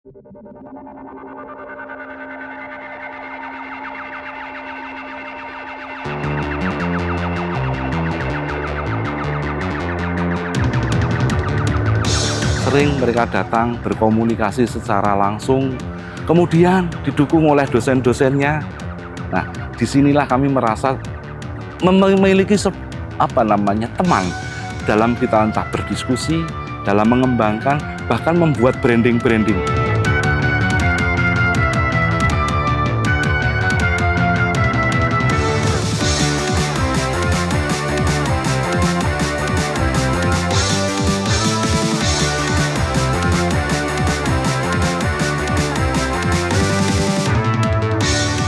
Sering mereka datang berkomunikasi secara langsung, kemudian didukung oleh dosen-dosennya. Nah, disinilah kami merasa memiliki teman dalam kita entah berdiskusi, dalam mengembangkan, bahkan membuat branding-branding.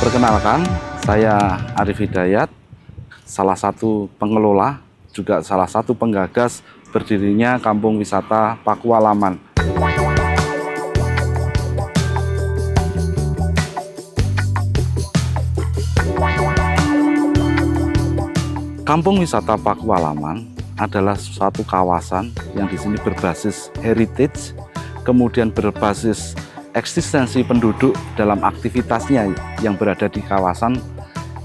Perkenalkan, saya Arif Hidayat, salah satu pengelola, juga salah satu penggagas berdirinya Kampung Wisata Pakualaman. Kampung Wisata Pakualaman adalah suatu kawasan yang di sini berbasis heritage, kemudian berbasis eksistensi penduduk dalam aktivitasnya yang berada di kawasan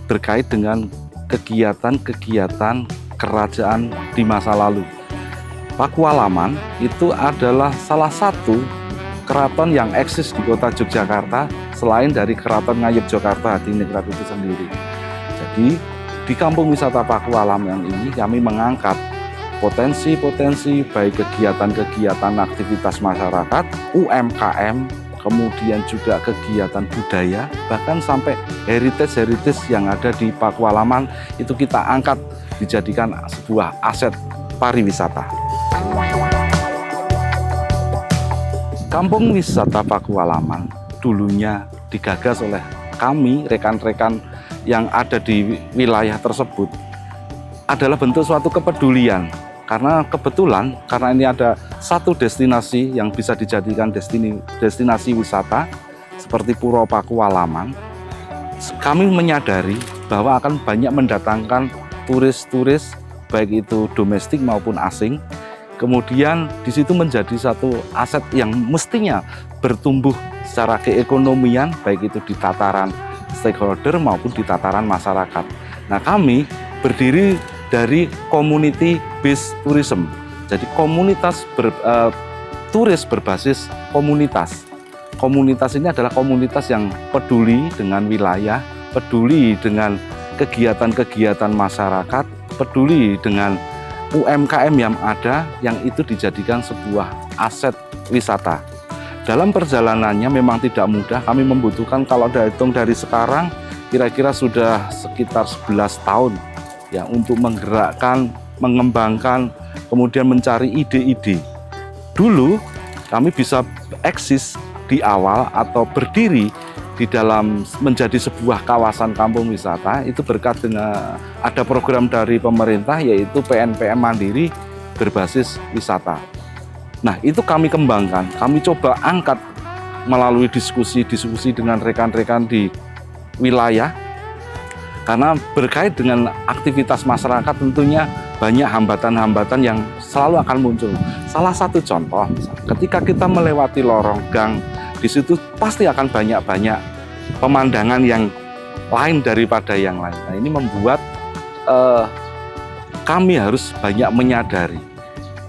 berkait dengan kegiatan-kegiatan kerajaan di masa lalu. Pakualaman itu adalah salah satu keraton yang eksis di kota Yogyakarta selain dari Keraton Ngayub Jogarta Hadiningrat itu sendiri. Jadi di Kampung Wisata Pakualaman ini kami mengangkat potensi-potensi baik kegiatan-kegiatan aktivitas masyarakat, UMKM, kemudian juga kegiatan budaya, bahkan sampai heritage yang ada di Pakualaman itu kita angkat dijadikan sebuah aset pariwisata. Kampung Wisata Pakualaman dulunya digagas oleh kami, rekan-rekan yang ada di wilayah tersebut, adalah bentuk suatu kepedulian. Karena kebetulan, karena ini ada satu destinasi yang bisa dijadikan destinasi wisata seperti Puro Pakualaman, kami menyadari bahwa akan banyak mendatangkan turis-turis, baik itu domestik maupun asing. Kemudian di situ menjadi satu aset yang mestinya bertumbuh secara keekonomian, baik itu di tataran stakeholder maupun di tataran masyarakat. Nah, kami berdiri dari community based tourism, jadi komunitas turis berbasis komunitas. Komunitas ini adalah komunitas yang peduli dengan wilayah, peduli dengan kegiatan-kegiatan masyarakat, peduli dengan UMKM yang ada, yang itu dijadikan sebuah aset wisata. Dalam perjalanannya memang tidak mudah, kami membutuhkan kalau dihitung dari sekarang kira-kira sudah sekitar 11 tahun ya untuk menggerakkan, mengembangkan, kemudian mencari ide-ide. Dulu kami bisa eksis di awal atau berdiri di dalam menjadi sebuah kawasan kampung wisata itu berkat dengan ada program dari pemerintah yaitu PNPM Mandiri berbasis wisata. Nah, itu kami kembangkan, kami coba angkat melalui diskusi dengan rekan-rekan di wilayah. Karena berkait dengan aktivitas masyarakat tentunya banyak hambatan-hambatan yang selalu akan muncul. Salah satu contoh, ketika kita melewati lorong gang, di situ pasti akan banyak-banyak pemandangan yang lain daripada yang lain. Nah, ini membuat kami harus banyak menyadari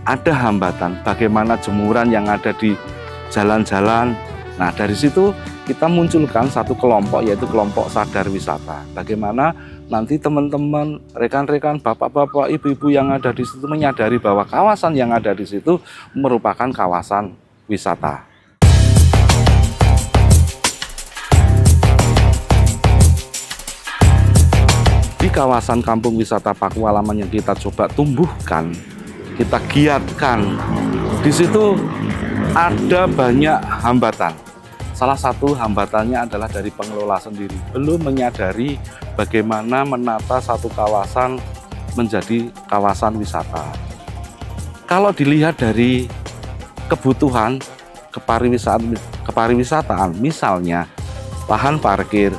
ada hambatan, bagaimana jemuran yang ada di jalan-jalan. Nah, dari situ kita munculkan satu kelompok, yaitu kelompok sadar wisata. Bagaimana nanti teman-teman, rekan-rekan, bapak-bapak, ibu-ibu yang ada di situ menyadari bahwa kawasan yang ada di situ merupakan kawasan wisata. Di kawasan Kampung Wisata Pakualaman yang kita coba tumbuhkan, kita giatkan, di situ ada banyak hambatan. Salah satu hambatannya adalah dari pengelola sendiri, belum menyadari bagaimana menata satu kawasan menjadi kawasan wisata. Kalau dilihat dari kebutuhan kepariwisataan, misalnya lahan parkir,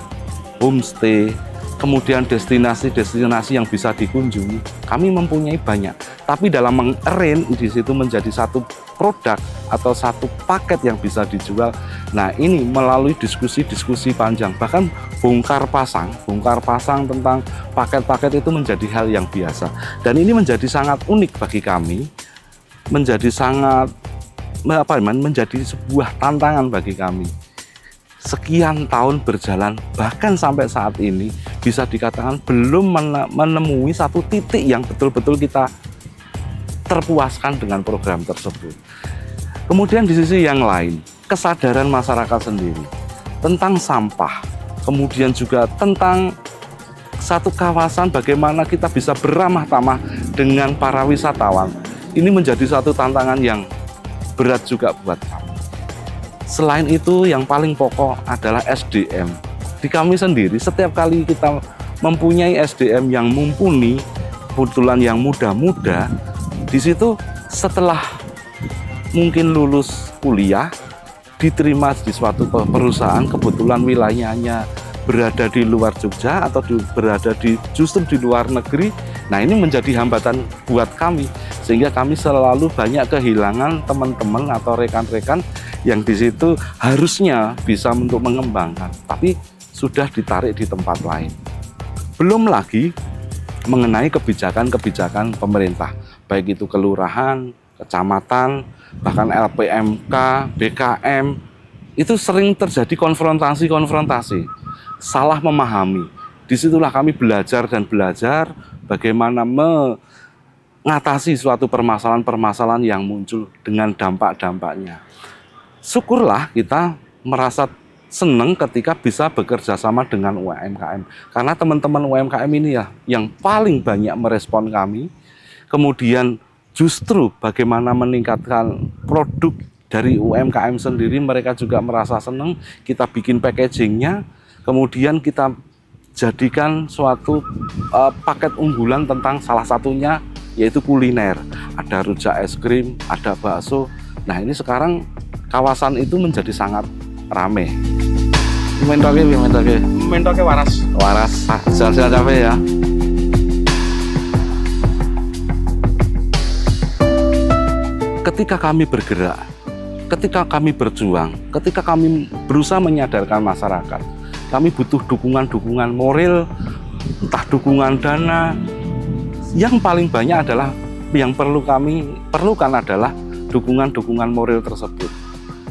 homestay, kemudian destinasi-destinasi yang bisa dikunjungi, kami mempunyai banyak. Tapi dalam mengarrange di situ menjadi satu produk atau satu paket yang bisa dijual. Nah, ini melalui diskusi-diskusi panjang, bahkan bongkar pasang tentang paket-paket itu menjadi hal yang biasa. Dan ini menjadi sangat unik bagi kami, menjadi sebuah tantangan bagi kami. Sekian tahun berjalan, bahkan sampai saat ini bisa dikatakan belum menemui satu titik yang betul-betul kita terpuaskan dengan program tersebut. Kemudian di sisi yang lain, kesadaran masyarakat sendiri tentang sampah, kemudian juga tentang satu kawasan bagaimana kita bisa beramah tamah dengan para wisatawan. Ini menjadi satu tantangan yang berat juga buat kami. Selain itu, yang paling pokok adalah SDM. Di kami sendiri, setiap kali kita mempunyai SDM yang mumpuni, kebetulan yang muda-muda, di situ setelah mungkin lulus kuliah, diterima di suatu perusahaan, kebetulan wilayahnya berada di luar Jogja atau berada justru di luar negeri. Nah, ini menjadi hambatan buat kami, sehingga kami selalu banyak kehilangan teman-teman atau rekan-rekan yang di situ harusnya bisa untuk mengembangkan, tapi sudah ditarik di tempat lain. Belum lagi mengenai kebijakan-kebijakan pemerintah, baik itu kelurahan, kecamatan, bahkan LPMK, BKM, itu sering terjadi konfrontasi, salah memahami. Disitulah kami belajar bagaimana mengatasi suatu permasalahan-permasalahan yang muncul dengan dampak-dampaknya. Syukurlah kita merasa senang ketika bisa bekerja sama dengan UMKM. Karena teman-teman UMKM ini ya yang paling banyak merespon kami. Kemudian justru bagaimana meningkatkan produk dari UMKM sendiri, mereka juga merasa senang. Kita bikin packagingnya, kemudian kita jadikan suatu paket unggulan tentang salah satunya yaitu kuliner. Ada rujak es krim, ada bakso. Nah, ini sekarang kawasan itu menjadi sangat rame. Mentoke waras. Jalan-jalan cafe ya. Ketika kami bergerak, ketika kami berjuang, ketika kami berusaha menyadarkan masyarakat, kami butuh dukungan-dukungan moral, entah dukungan dana. Yang paling banyak adalah yang kami perlukan adalah dukungan-dukungan moral tersebut.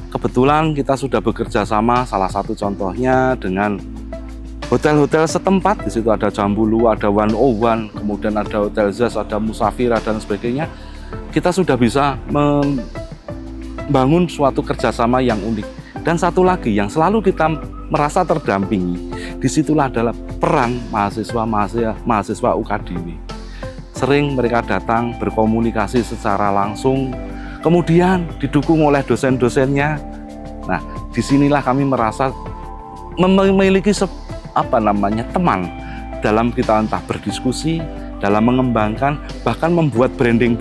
Kebetulan kita sudah bekerja sama, salah satu contohnya dengan hotel-hotel setempat. Di situ ada Jambulu, ada 101, kemudian ada Hotel Zaz, ada Musafira dan sebagainya. Kita sudah bisa membangun suatu kerjasama yang unik. Dan satu lagi yang selalu kita merasa terdampingi, disitulah adalah peran mahasiswa UKDW. Sering mereka datang berkomunikasi secara langsung, kemudian didukung oleh dosen-dosennya. Nah, disinilah kami merasa memiliki teman dalam kita entah berdiskusi, dalam mengembangkan, bahkan membuat branding.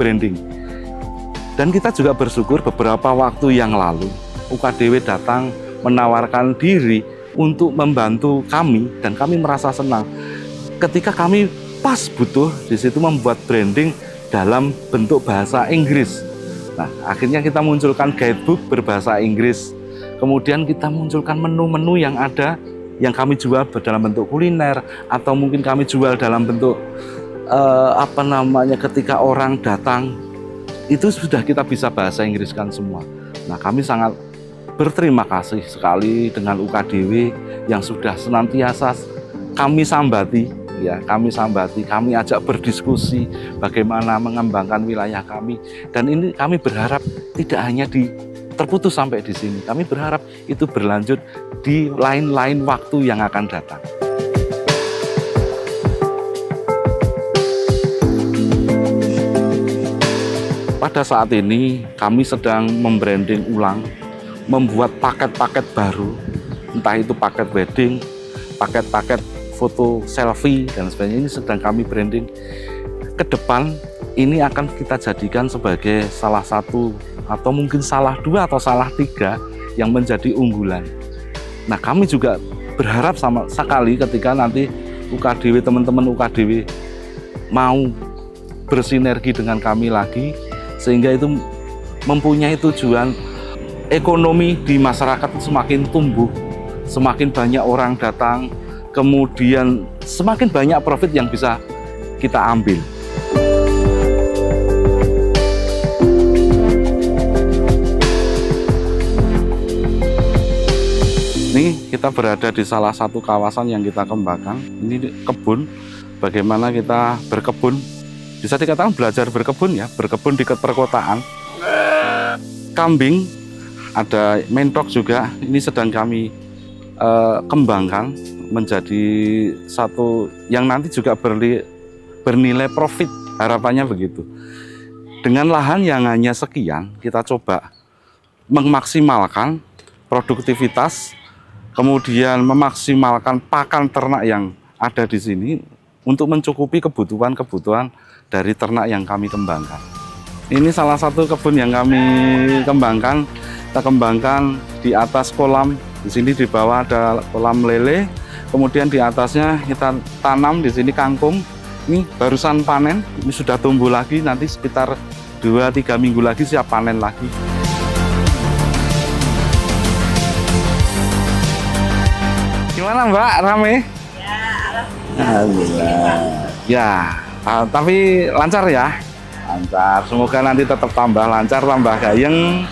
Dan kita juga bersyukur beberapa waktu yang lalu UKDW datang menawarkan diri untuk membantu kami, dan kami merasa senang ketika kami pas butuh di situ membuat branding dalam bentuk bahasa Inggris. Nah, akhirnya kita munculkan guidebook berbahasa Inggris. Kemudian kita munculkan menu-menu yang ada, yang kami jual dalam bentuk kuliner, atau mungkin kami jual dalam bentuk ketika orang datang, itu sudah kita bisa bahasa Inggriskan semua. Nah, kami sangat berterima kasih sekali dengan UKDW yang sudah senantiasa kami sambati, kami ajak berdiskusi bagaimana mengembangkan wilayah kami. Dan ini kami berharap tidak hanya terputus sampai di sini. Kami berharap itu berlanjut di lain-lain waktu yang akan datang. Pada saat ini kami sedang membranding ulang, membuat paket-paket baru, entah itu paket wedding, paket-paket foto selfie dan sebagainya. Ini sedang kami branding. Ke depan ini akan kita jadikan sebagai salah satu atau mungkin salah dua atau salah tiga yang menjadi unggulan. Nah, kami juga berharap sama sekali ketika nanti UKDW, teman-teman UKDW mau bersinergi dengan kami lagi, sehingga itu mempunyai tujuan ekonomi di masyarakat semakin tumbuh, semakin banyak orang datang, kemudian semakin banyak profit yang bisa kita ambil. Ini kita berada di salah satu kawasan yang kita kembangkan. Ini kebun, bagaimana kita berkebun. Bisa dikatakan belajar berkebun ya, berkebun di perkotaan. Kambing, ada mentok juga, ini sedang kami kembangkan menjadi satu yang nanti juga bernilai profit, harapannya begitu. Dengan lahan yang hanya sekian, kita coba memaksimalkan produktivitas, kemudian memaksimalkan pakan ternak yang ada di sini untuk mencukupi kebutuhan-kebutuhan dari ternak yang kami kembangkan. Ini salah satu kebun yang kami kembangkan. Kita kembangkan di atas kolam, di sini di bawah ada kolam lele, kemudian di atasnya kita tanam di sini kangkung. Ini barusan panen, ini sudah tumbuh lagi, nanti sekitar 2-3 minggu lagi siap panen lagi. Gimana Mbak, rame? Ya, alhamdulillah. Ya, tapi lancar ya? Lancar, semoga nanti tetap tambah lancar, tambah gayeng.